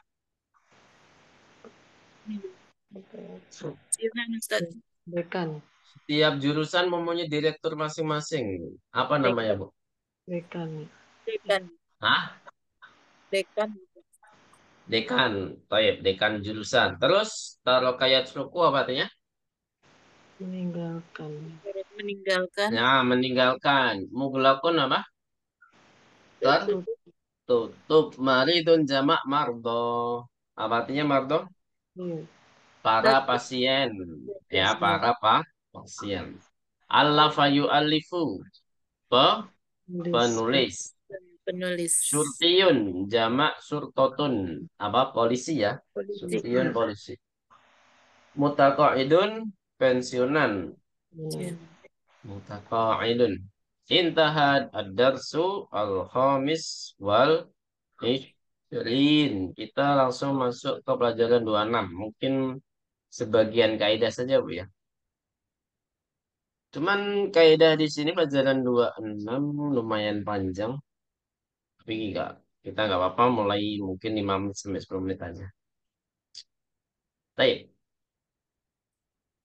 Silakan, Ustaz. Dekan. Tiap jurusan mempunyai direktur masing-masing. Apa namanya, Bu? Dekan. Dekan. Hah? Dekan. Dekan. Taib. Dekan jurusan. Terus, taruh kayak suku apa artinya? Meninggalkan. Meninggalkan. Ya, meninggalkan. Muglakun apa? Tutup. Tertutup. Maridun jamak mardo. Apa artinya mardo? Iya. Para Tutup. pasien. Ya, Pasien. para pasien. Allafa yu'allifu. Tulis. Penulis. Penulis. Surtiyun. Jamak surtotun. Apa? Polisi ya. Politik. Surtiyun polisi. Mutaqaidun. Pensiunan. Iya. Mutaqaidun. Intahad ad-darsu al-khamis wal ishrin. Kita langsung masuk ke pelajaran 26. Mungkin sebagian kaidah saja, Bu ya. Cuman kaidah di sini pelajaran 26 lumayan panjang. Tapi kita nggak apa-apa mulai mungkin 5 menit sampai 10 menit aja. Baik.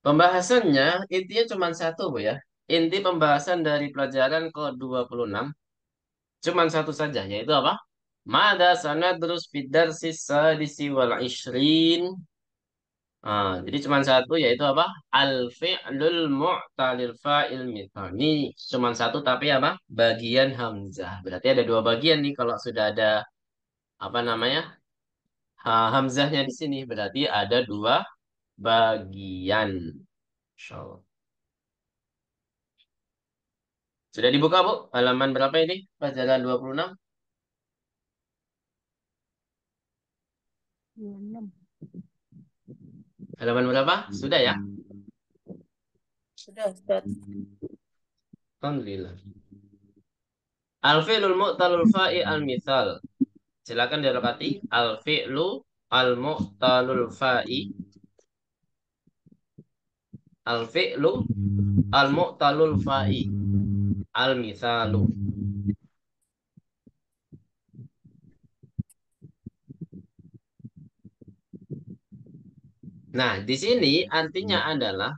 Pembahasannya intinya cuma satu, Bu ya. Inti pembahasan dari pelajaran ke-26 cuma satu saja, yaitu apa? Mada sanadrus fid darsi sadisi wal ishrin. Jadi cuma satu yaitu apa? Al-fi'lul mu'talil fa'il mithal. Ini cuma satu tapi apa? Bagian hamzah. Berarti ada dua bagian nih kalau sudah ada apa namanya? Hamzahnya di sini. Berarti ada dua bagian. Insyaallah. Sudah dibuka, Bu? Halaman berapa ini? Pelajaran 26. 26. Halaman berapa? Sudah ya? Sudah, Ustaz. Alhamdulillah. Al-fi'lul mu'talul fa'i al-mithal. Silakan dirokati. Al-fi'lu al-mu'talul fa'i. Al-fi'lu al-mu'talul fa'i. Al-mithalu. Nah, di sini artinya adalah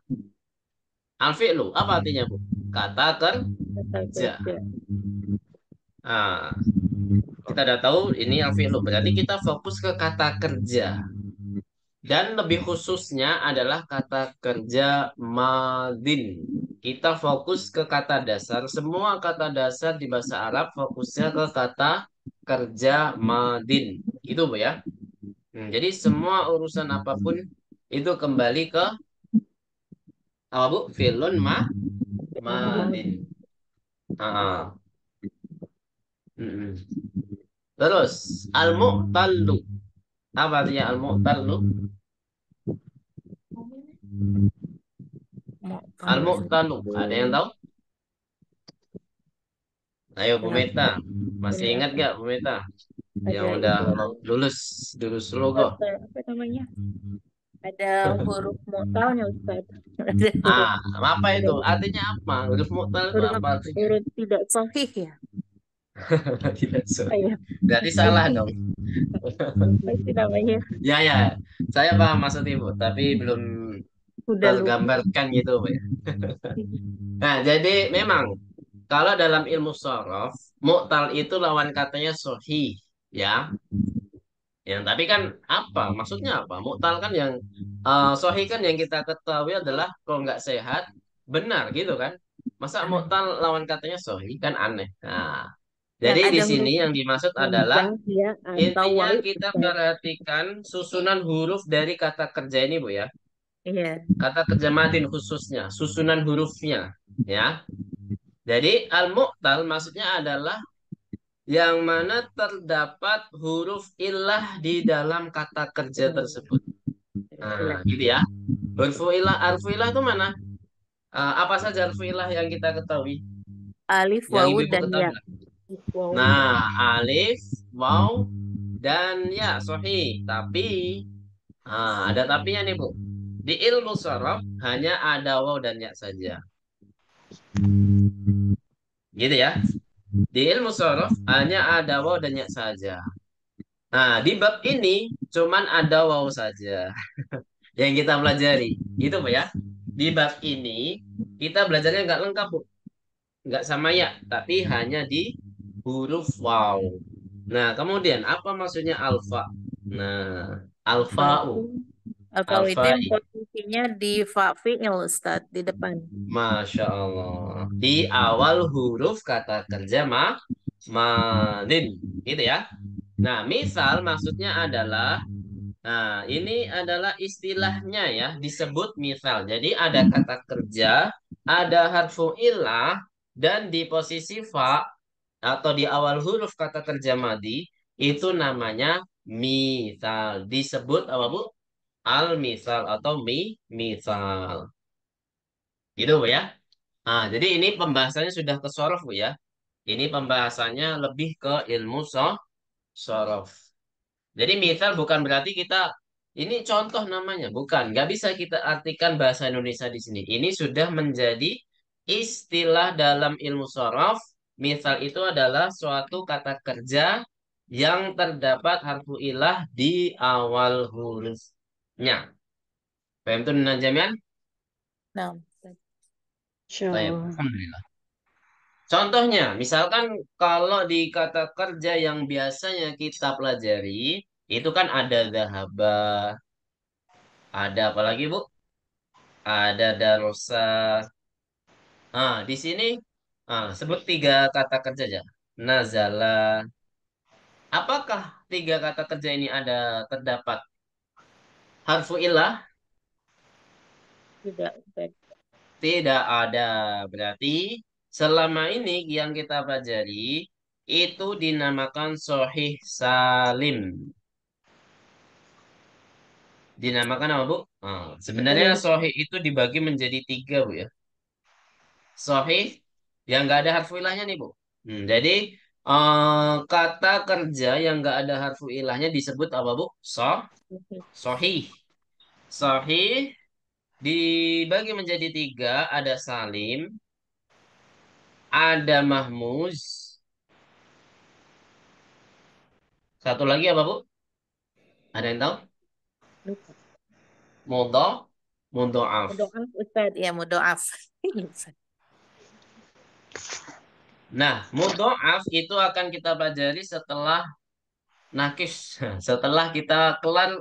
al-fi'lu. Apa artinya, Bu? Kata Kata kerja. kerja. Nah, kita udah tahu ini al-fi'lu. Berarti kita fokus ke kata kerja. Dan lebih khususnya adalah kata kerja madin. Kita fokus ke kata dasar. Semua kata dasar di bahasa Arab fokusnya ke kata kerja madin. Itu, Bu ya. Jadi semua urusan apapun itu kembali ke apa, Bu? Filun madin. Ah. Mm-mm. Terus al-mu'tallu. Apa artinya al-mu'tallu? Al-mu'tallu. Ada yang tahu? Ayo Bu Meta. Masih Ini ingat apa? gak Bu Meta? Yang Ada udah itu lulus logo. apa namanya? Ada huruf mu'talnya, Ustaz. Ada huruf Apa itu? tidak Artinya apa? Huruf mu'tal itu huruf apa artinya? huruf tidak sahih ya. Tidak Apa sorry. ya? Berarti Apa salah sih? dong. Apa sih namanya? Ya ya, saya paham maksud Ibu, tapi belum Udah lupa. tergambarkan gitu, Bu ya. Nah, jadi memang kalau dalam ilmu sorof, mu'tal itu lawan katanya sohih, ya. Yang tapi kan apa? Maksudnya apa? Mu'tal kan yang sohih kan yang kita ketahui adalah kalau nggak sehat, benar gitu kan? Masa mu'tal lawan katanya sohih kan aneh. Nah, Yang jadi di ada sini huruf yang dimaksud adalah hamzah ya atau intinya waw, kita Ustaz. perhatikan susunan huruf dari kata kerja ini, Bu ya. Iya. Kata kerja madin khususnya, susunan hurufnya, ya. Jadi al-mu'tal maksudnya adalah yang mana terdapat huruf ilah di dalam kata kerja tersebut. Ilah. Nah, gitu ya. Harfu ilah itu mana? Apa saja harfu ilah yang kita ketahui? Alif, Yang wawu, ibu-ibu dan ketahui ya. lah. Wow. Nah, alif, waw, dan ya, sahih. Tapi, ada tapinya nih, Bu. Di ilmu sorof hanya ada waw dan ya saja. Gitu ya. Di ilmu sorof hanya ada waw dan ya saja. Nah, di bab ini cuman ada waw saja yang kita pelajari. Itu Bu ya. Di bab ini kita belajarnya nggak lengkap, Bu. Nggak sama ya, tapi hanya di huruf waw. Nah, kemudian apa maksudnya alfa? Nah, Fa'u. alfa'u, Atau itu yang alfa'i. posisinya di fa'fi'il, Ustaz, di depan. Masya Allah. Di awal huruf kata kerja madin. Gitu ya. Nah, misal maksudnya adalah, nah ini adalah istilahnya ya, disebut misal. Jadi ada kata kerja, ada harfu ilah, dan di posisi fa atau di awal huruf kata kerja madi, itu namanya misal. Disebut apa Bu? Al-misal atau misal. Gitu Bu ya. Nah, jadi ini pembahasannya sudah ke sorof Bu ya. Ini pembahasannya lebih ke ilmu sorof. Jadi misal bukan berarti kita ini contoh namanya, bukan. Nggak bisa kita artikan bahasa Indonesia di sini. Ini sudah menjadi istilah dalam ilmu sorof. Misal itu adalah suatu kata kerja yang terdapat harfu ilah di awal hurufnya. Paham tuh Najamian? Nah, Ustaz. Insya Baik, Allah. Alhamdulillah. Contohnya, misalkan kalau di kata kerja yang biasanya kita pelajari, itu kan ada dahaba, ada apa lagi Bu? Ada darosa. Nah, di sini sebut tiga kata kerja aja. Nazala. Apakah tiga kata kerja ini ada terdapat harfu ilah? Tidak, Ustaz. Tidak ada. Berarti selama ini yang kita pelajari itu dinamakan sahih salim. Dinamakan apa, Bu? Sebenarnya Salim. sahih itu dibagi menjadi tiga, Bu ya. Sahih yang nggak ada harfu ilahnya nih, Bu. Jadi kata kerja yang nggak ada harfu ilahnya disebut apa, Bu? Sahih. Sahih dibagi menjadi tiga, ada salim, ada mahmuz, satu lagi apa, Bu? Ada yang tahu? Lupa. Mudho, mudhoaf. Mudoaf Ustaz, ya mudoaf. Lupa. Nah, mudhoaf itu akan kita pelajari setelah nakis, setelah kita kelar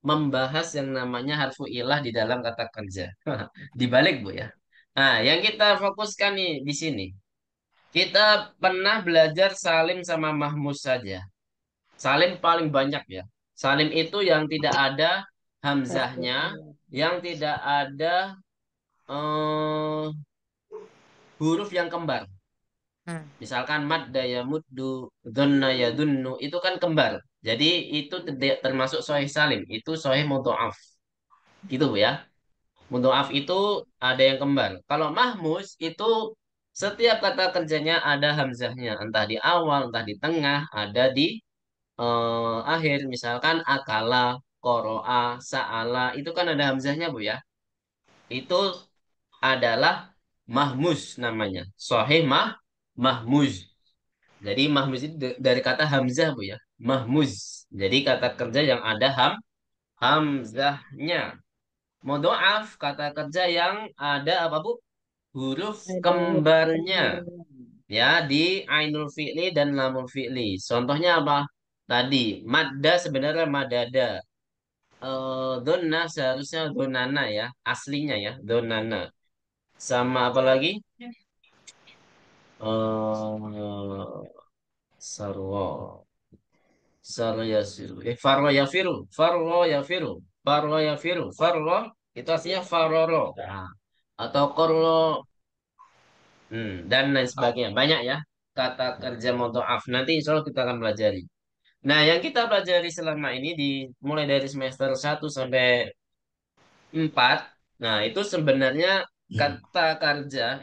membahas yang namanya harfu ilah di dalam kata kerja. Dibalik, Bu ya. Nah, yang kita fokuskan nih di sini. Kita pernah belajar salim sama mahmuz saja. Salim paling banyak ya. Salim itu yang tidak ada Harfu hamzahnya, ilah. yang tidak ada eh, huruf yang kembar. Hmm. Misalkan madda ya muddu, dhanna ya dunnu, itu kan kembar. Jadi itu tidak termasuk sahih salim, itu sahih mudhoaf. Gitu Bu ya. Mudhoaf itu ada yang kembar. Kalau mahmuz itu setiap kata kerjanya ada hamzahnya, entah di awal, entah di tengah, ada di akhir. Misalkan akala, koroa, sa'ala, itu kan ada hamzahnya Bu ya. Itu adalah mahmuz namanya. Sahih mahmuz. Jadi mahmuz itu dari kata hamzah, Bu ya. Mahmuz. Jadi kata kerja yang ada hamzahnya. Modhoaf kata kerja yang ada apa, Bu? Huruf Ada huruf kembarnya. kembarnya. Ya, di ainul fi'li dan lamul fi'li. Contohnya apa? Tadi, madda sebenarnya madada. Donna seharusnya donana ya. Aslinya ya, donana. Sama apa lagi? Eh sarwa. Sarwa yasiru. Farwa yafiru. Farwa yafiru. Farwa yafiru. Farwa itu artinya faroro. Nah, atau korlo, dan lain sebagainya. Banyak ya kata kerja modhoaf. Nanti insya Allah kita akan pelajari. Nah, yang kita pelajari selama ini mulai dari semester 1 sampai 4. Nah, itu sebenarnya kata kerja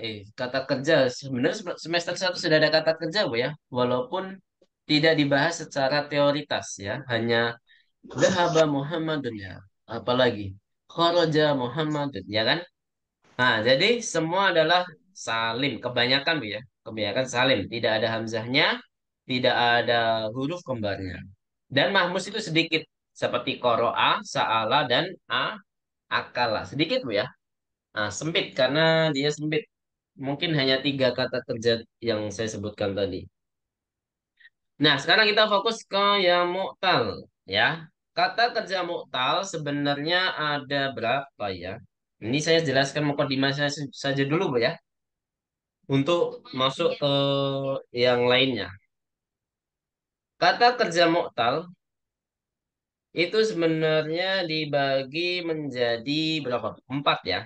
sebenarnya semester 1 sudah ada kata kerja, Bu ya. Walaupun tidak dibahas secara teoritas ya, hanya dhahaba Muhammadun ya. Apalagi kharaja Muhammadun ya kan? Nah, jadi semua adalah salim, kebanyakan Bu ya. Kebanyakan salim, tidak ada hamzahnya, tidak ada huruf kembarnya. Dan mahmus itu sedikit seperti koroa, sa'ala dan akala. Sedikit Bu ya. Nah, sempit karena dia sempit. Mungkin hanya 3 kata kerja yang saya sebutkan tadi. Nah, sekarang kita fokus ke yang mu'tal ya. Kata kerja mu'tal sebenarnya ada berapa ya? Ini saya jelaskan mukadimah saya saja dulu, Bu ya, untuk masuk ke yang lainnya. Kata kerja mu'tal itu sebenarnya dibagi menjadi berapa? 4 ya.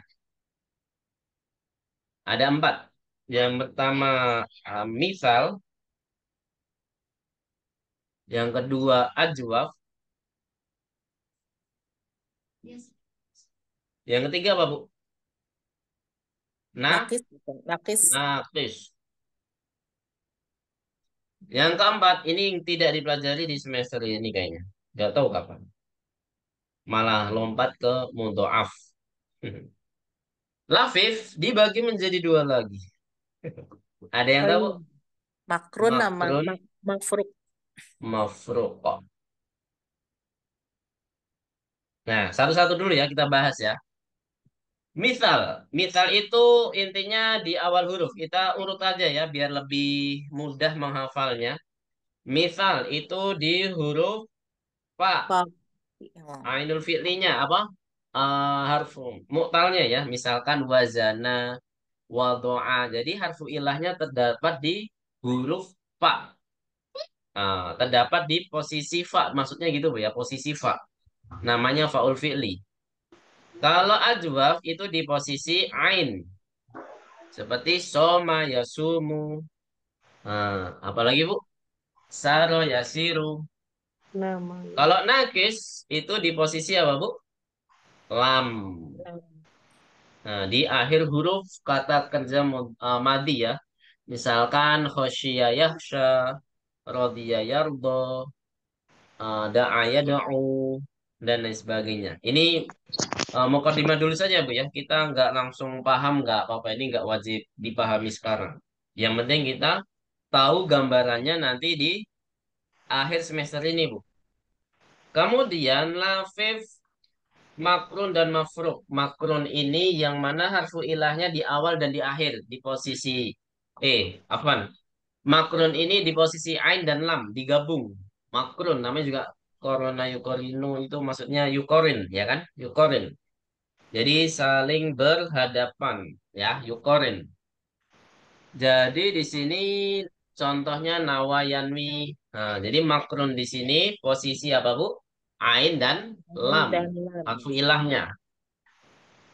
Ada 4. Yang pertama misal, yang kedua ajwaf, yang ketiga apa, Bu? Nah, Nakis, bukan? Nakis. naqis. Yang keempat ini yang tidak dipelajari di semester ini kayaknya. Gak tahu kapan. Malah lompat ke mudhoaf. Lafif dibagi menjadi 2 lagi. Ada yang Oh tahu, Bu? iya. Makrun sama Makrun, mafruk. mafruq. Nah, satu-satu dulu ya kita bahas ya. Misal, misal itu intinya di awal huruf. Kita urut aja ya biar lebih mudah menghafalnya. Misal itu di huruf fa. Apa? Oh. Ainul fi'linya apa? Harfu mu'talnya ya. Misalkan wazana, wadoa. Jadi harfu ilahnya terdapat di huruf fa. Terdapat di posisi fa. Maksudnya gitu Bu ya, posisi fa. Namanya faul fi'li. Kalau ajwaf itu di posisi ain. Seperti soma yasumu. Apalagi Bu? Saro yasiru. Nama. Kalau nakis itu di posisi apa Bu? Lam. Nah, di akhir huruf kata kerja madi ya. Misalkan khosyiya yakhsha, rodiya yardo, da'a yada'u, dan lain sebagainya. Ini mukadimah dulu saja Bu ya. Kita nggak langsung paham, nggak apa-apa. Ini nggak wajib dipahami sekarang. Yang penting kita tahu gambarannya nanti di akhir semester ini Bu. Kemudian lafif makrun dan mafruk. Makrun ini yang mana harfu ilahnya di awal dan di akhir di posisi afwan. Makrun ini di posisi ain dan lam digabung. Makrun namanya juga korona yukorinu itu maksudnya yukorin ya kan? Yukorin. Jadi saling berhadapan ya, yukorin. Jadi di sini contohnya nawayanwi. Nah, jadi makrun di sini posisi apa Bu? Ain dan lam. Dan lam. Harfu ilahnya.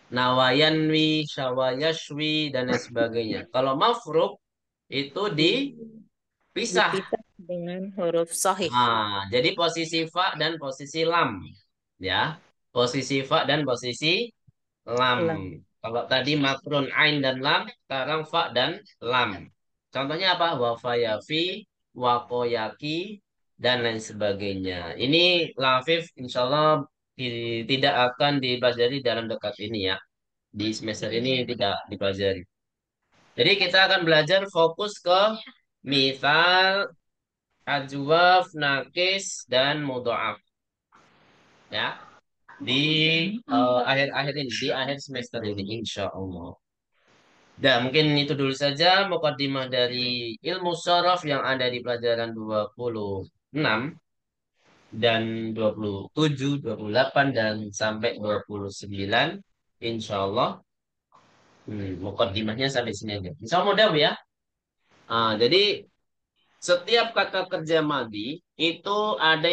Nawayanwi, syawayashwi, dan lain sebagainya. Kalau mafruk itu dipisah. Dipisah dengan huruf sahih. Jadi posisi fa dan posisi lam. Ya, posisi fa dan posisi lam. Lam. Kalau tadi makrun ain dan lam, sekarang fa dan lam. Contohnya apa? Wafayafi, wakoyaki, dan lain sebagainya. Ini lafif insya Allah tidak akan dipelajari dalam dekat ini ya. Di semester ini tidak dipelajari. Jadi kita akan belajar fokus ke misal, ajwaf, nakis, dan mudha'af. Ya, di akhir-akhir ini, di akhir semester ini, insya Allah. Dan mungkin itu dulu saja mukadimah dari ilmu sorof yang ada di pelajaran 26 dan 27, 28 dan sampai 29. Insya Allah. Mukadimahnya sampai sini aja. Insya Allah mudah Bu ya. Jadi setiap kata kerja madi itu ada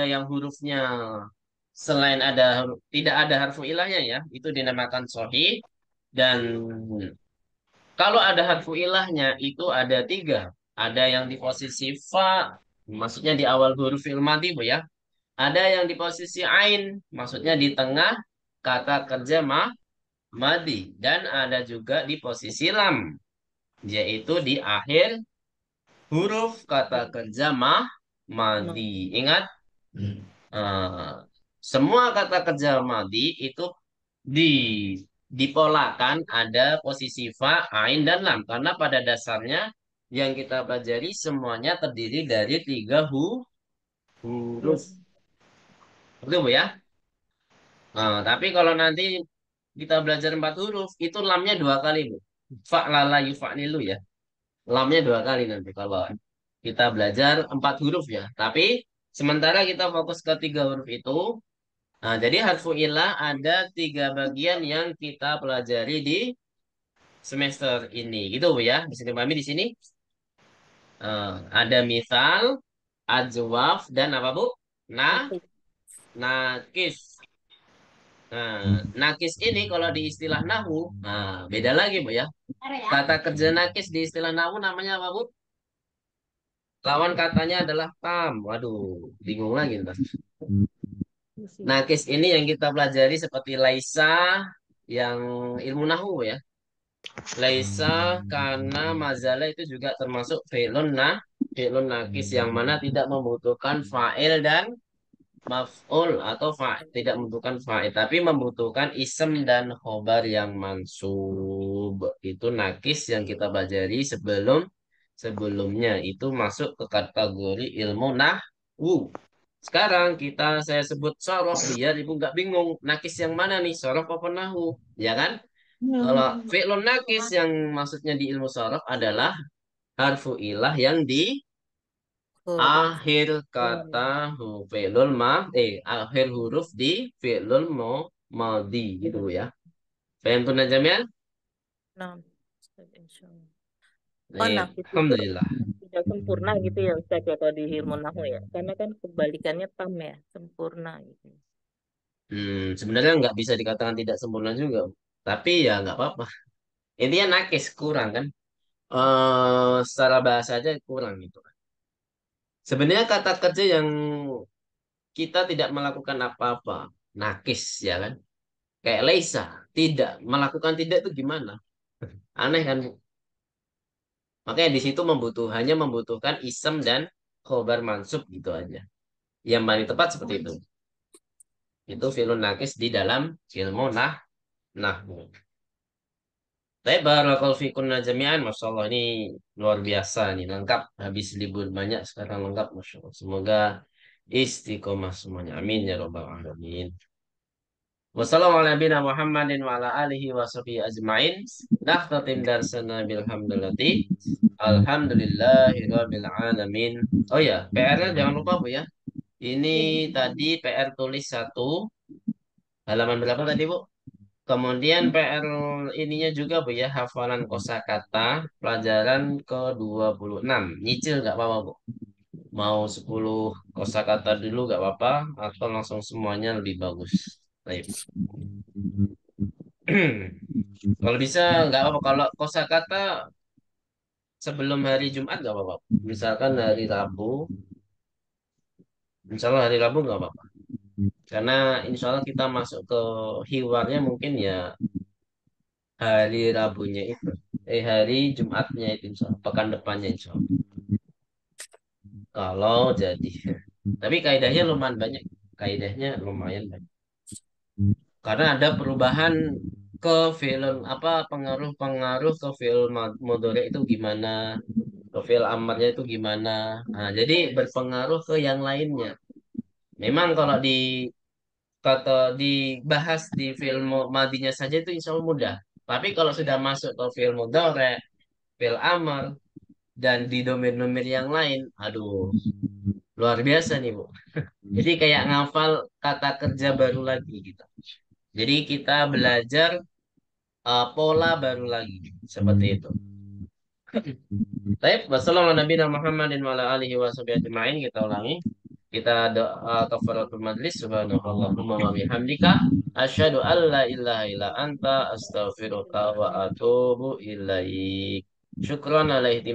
yang hurufnya selain tidak ada harfu ilahnya ya, itu dinamakan sahih. Dan kalau ada harfu ilahnya itu ada tiga. Ada yang di posisi fa, maksudnya di awal huruf fi'il madi Bu ya. Ada yang di posisi ain, maksudnya di tengah kata kerja madi. Dan ada juga di posisi lam, yaitu di akhir huruf kata kerja madi. Ingat, eh, semua kata kerja madi itu di dipolakan ada posisi fa, ain, dan lam. Karena pada dasarnya yang kita pelajari semuanya terdiri dari tiga huruf. Betul Bu ya? Tapi kalau nanti kita belajar empat huruf, itu lamnya dua kali Bu. Fa'lala yufa'lilu ya. Lamnya dua kali nanti kalau kita belajar empat huruf ya. Tapi sementara kita fokus ke tiga huruf itu. Jadi harfu ilah ada tiga bagian yang kita pelajari di semester ini. Gitu Bu ya. Bisa dipahami di sini. Ada misal, ajwaf, dan apa Bu? Nakis. Nakis ini kalau di istilah nahu, beda lagi Bu ya. Kata kerja nakis di istilah nahu namanya apa Bu? Lawan katanya adalah tam. Waduh, bingung lagi ntar. Nakis ini yang kita pelajari seperti laisa yang ilmu nahu ya. Laisa karena mazala itu juga termasuk fi'lun nakis yang mana tidak membutuhkan fa'il dan maf'ul atau tidak membutuhkan fa'il tapi membutuhkan isem dan khobar yang mansub. Itu nakis yang kita pelajari sebelumnya itu masuk ke kategori ilmu nahwu. Sekarang saya sebut sorof biar ibu nggak bingung nakis yang mana nih, sorof apa nahwu, ya kan? Kalau fi'lun nakis yang maksudnya di ilmu sorof adalah harfu ilah yang di akhir kata fi'lul akhir huruf di fi'lul madhi gitu ya. Paham tuh Najamian? Nah, insyaallah. Oh, nakis itu Alhamdulillah. tidak sempurna gitu ya Ustaz ya kalau di ilmu nahu ya. Karena kan kebalikannya tam ya, sempurna gitu. Sebenarnya nggak bisa dikatakan tidak sempurna juga, tapi ya nggak apa-apa. Intinya nakis kurang kan? Secara bahasa aja kurang gitu. Sebenarnya kata kerja yang kita tidak melakukan apa-apa, nakis ya kan? Kayak Leisa, tidak melakukan tidak itu gimana? Aneh kan? Bu? Makanya di situ hanya membutuhkan isem dan khobar mansub gitu aja. Yang paling tepat seperti itu. Itu fi'lun nakis di dalam ilmu nahwu. Tapi barakallahu fikunna jami'an, Masya Allah ini luar biasa nih, lengkap. Habis libur banyak, sekarang lengkap, Masya Allah. Semoga istiqomah semuanya. Amin ya Rabbal Alamin. Wassalamualaikum Muhammadin wa ala alihi wa sahbihi ajma'in. Nakhtatim darsana bilhamdulillati. Alhamdulillahi Rabbil Alamin. Oh ya, PR-nya jangan lupa Bu ya. Ini Ya. tadi PR tulis satu, halaman berapa tadi Bu? Kemudian PR ininya juga Bu ya, hafalan kosakata pelajaran ke-26. Nyicil nggak apa-apa Bu. Mau 10 kosakata dulu nggak apa-apa atau langsung semuanya lebih bagus. Baik. Kalau bisa nggak apa-apa. Kalau kosakata sebelum hari Jumat nggak apa-apa. Misalkan hari Rabu, insya Allah hari Rabu nggak apa-apa. Karena insya Allah kita masuk ke hiwarnya mungkin ya hari Rabunya itu. Hari Jumatnya itu insya Allah. Pekan depannya insya Allah. Kalau jadi. Tapi kaidahnya lumayan banyak. Kaidahnya lumayan banyak. Karena ada perubahan ke film apa pengaruh-pengaruh ke film mudhari itu gimana, ke film amarnya itu gimana. Nah, jadi berpengaruh ke yang lainnya. Memang kalau kata dibahas di film madinya saja itu insya Allah mudah. Tapi kalau sudah masuk ke film mudhari, film amar dan di domain-domain yang lain, aduh, luar biasa nih Bu. Jadi kayak ngafal kata kerja baru lagi gitu. Jadi kita belajar pola baru lagi seperti itu. Baik, wassalamualaikum Muhammadin wa ala alihi wa sahbihi ajma'in. Kita ulangi. Kita doa kafaratul majlis subhanallahumma wa bihamdika asyhadu an la ilaha illa anta astaghfiruka wa atubu ilaik. Syukran alaihi